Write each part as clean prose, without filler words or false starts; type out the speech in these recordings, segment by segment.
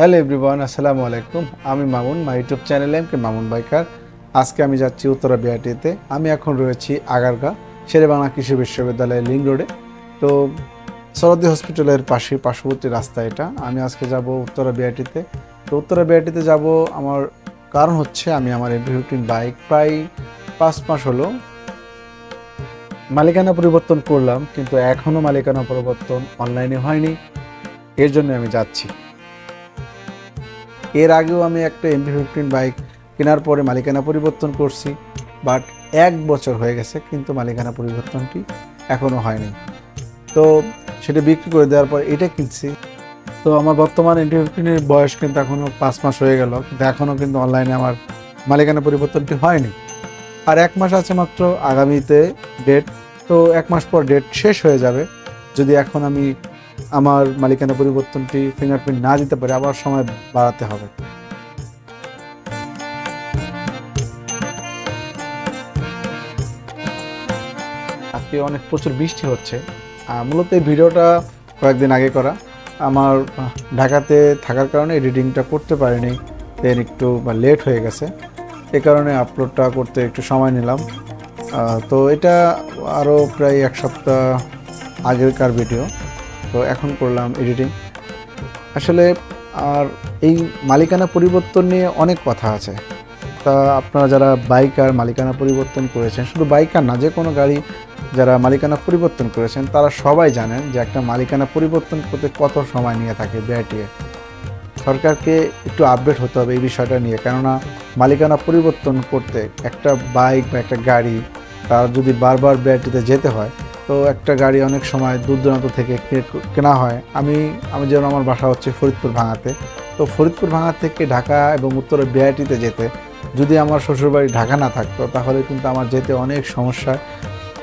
Hello everyone, আসসালামু আলাইকুম। আমি মামুন, মাই ইউটিউব চ্যানেলে এমকে মামুন বাইকার। আজকে আমি যাচ্ছি উত্তরা বিআরটিতে। আমি এখন রয়েছি আগারগাঁ শেরেবাংলা কৃষি বিশ্ববিদ্যালয়ের লিংক রোডে। তো সরদি হসপিটালের পার্শ্ববর্তী রাস্তা এটা। আমি আজকে যাব উত্তরা বিআরটিতে। তো উত্তরা বিআরটিতে যাব আমার কারণ হচ্ছে আমি আমার এমপি-15 বাইক প্রায় 5 মাস হলো মালিকানা পরিবর্তন করলাম, কিন্তু এখনও মালিকানা পরিবর্তন অনলাইনে হয়নি। এর জন্য আমি যাচ্ছি। এর আগেও আমি একটা এমপি-15 বাইক কেনার পরে মালিকানা পরিবর্তন করছি, বাট 1 বছর হয়ে গেছে কিন্তু মালিকানা পরিবর্তনটি এখনও হয়নি। তো সেটা বিক্রি করে দেওয়ার পর এটা কিনছি। তো আমার বর্তমান এমপি-15 বয়স কিন্তু এখনও 5 মাস হয়ে গেল, কিন্তু এখনও কিন্তু অনলাইনে আমার মালিকানা পরিবর্তনটি হয়নি। আর 1 মাস আছে মাত্র আগামীতে ডেট। তো 1 মাস পর ডেট শেষ হয়ে যাবে। যদি এখন আমি আমার মালিকানা পরিবর্তনটি ফিঙ্গারপ্রিন্ট না দিতে পারি, আবার সময় বাড়াতে হবে। আজকে অনেক প্রচুর বৃষ্টি হচ্ছে। মূলত এই ভিডিওটা কয়েকদিন আগে করা। আমার ঢাকাতে থাকার কারণে এডিটিংটা করতে পারিনি, দেন একটু লেট হয়ে গেছে। এ কারণে আপলোডটা করতে একটু সময় নিলাম। তো এটা আরও প্রায় 1 সপ্তাহ আগেরকার ভিডিও। তো এখন করলাম এডিটিং। আসলে আর এই মালিকানা পরিবর্তন নিয়ে অনেক কথা আছে। তা আপনারা যারা বাইকার মালিকানা পরিবর্তন করেছেন, শুধু বাইকার না, যে কোনো গাড়ি যারা মালিকানা পরিবর্তন করেছেন তারা সবাই জানেন যে একটা মালিকানা পরিবর্তন করতে কত সময় নিয়ে থাকে বিআরটিএ। সরকারকে একটু আপডেট হতে হবে এই বিষয়টা নিয়ে, কেননা মালিকানা পরিবর্তন করতে একটা বাইক বা একটা গাড়ি তার যদি বারবার বিআরটিতে যেতে হয়, তো একটা গাড়ি অনেক সময় দূর দূরান্ত থেকে কেনা হয়। আমি যেমন আমার বাসা হচ্ছে ফরিদপুর ভাঙাতে। তো ফরিদপুর ভাঙা থেকে ঢাকা এবং উত্তরে বিআরটিতে যেতে যদি আমার শ্বশুরবাড়ি ঢাকা না থাকতো, তাহলে কিন্তু আমার যেতে অনেক সমস্যায়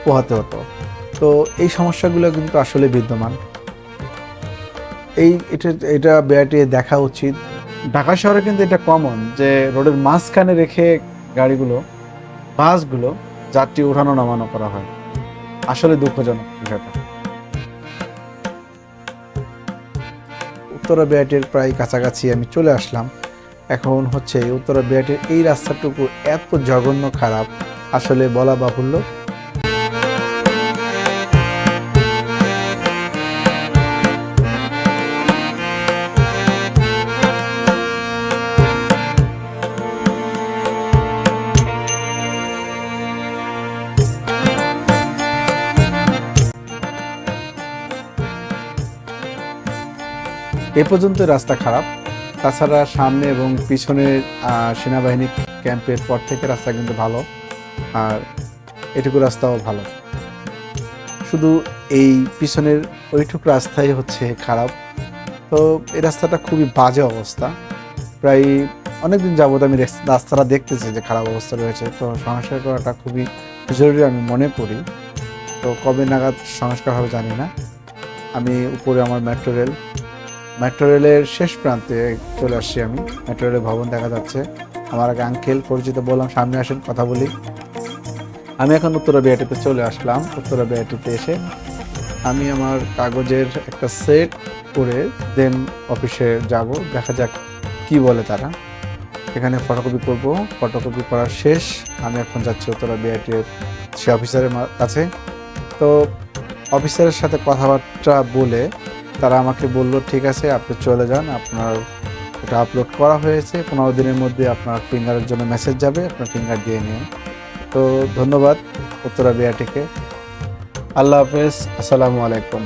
পোহাতে হতো। তো এই সমস্যাগুলো কিন্তু আসলে বিদ্যমান। এটা বিআরটিএ দেখা উচিত। ঢাকা শহরে কিন্তু এটা কমন যে রোডের মাঝখানে রেখে গাড়িগুলো, বাসগুলো যাত্রী ওঠানো নামানো করা হয়। আসলে দুঃখজনক বিষয়টা। উত্তরা বিআরটির প্রায় কাছাকাছি আমি চলে আসলাম। এখন হচ্ছে উত্তরা বিআরটির এই রাস্তাটুকু এত জঘন্য খারাপ, আসলে বলা বাহুল্য। এ পর্যন্ত রাস্তা খারাপ। তাছাড়া সামনে এবং পিছনে সেনাবাহিনী ক্যাম্পের পর থেকে রাস্তা কিন্তু ভালো, আর এটুকু রাস্তাও ভালো। শুধু এই পিছনের ওইটুকু রাস্তাই হচ্ছে খারাপ। তো এই রাস্তাটা খুবই বাজে অবস্থা। প্রায় অনেকদিন যাবত আমি রাস্তাটা দেখতেছি যে খারাপ অবস্থা রয়েছে। তো সংস্কার করাটা খুবই জরুরি আমি মনে করি। তো কবে নাগাদ সংস্কার হবে জানি না। আমি উপরে আমার মেট্রো রেলের শেষ প্রান্তে চলে আসছি। আমি মেট্রো রেলের ভবন দেখা যাচ্ছে। আমার আগে আঙ্কেল পরিচিত, বললাম সামনে আসেন কথা বলি। আমি এখন উত্তরা বিআরটিতে চলে আসলাম। উত্তরা বিআরটিতে এসে আমি আমার কাগজের একটা সেট করে দেন অফিসে যাব, দেখা যাক কি বলে তারা। এখানে ফটোকপি করব। ফটোকপি করার শেষ। আমি এখন যাচ্ছি উত্তরা বিআরটির সে অফিসারের কাছে। তো অফিসারের সাথে কথাবার্তা বলে তারা আমাকে বলল, ঠিক আছে আপনি চলে যান, আপনার এটা আপলোড করা হয়েছে, 15 দিনের মধ্যে আপনার ফিঙ্গারের জন্য মেসেজ যাবে, আপনার ফিঙ্গার দিয়ে নিন। তো ধন্যবাদ উত্তরা বিআরটিকে। আল্লাহ হাফেজ, আসসালামু আলাইকুম।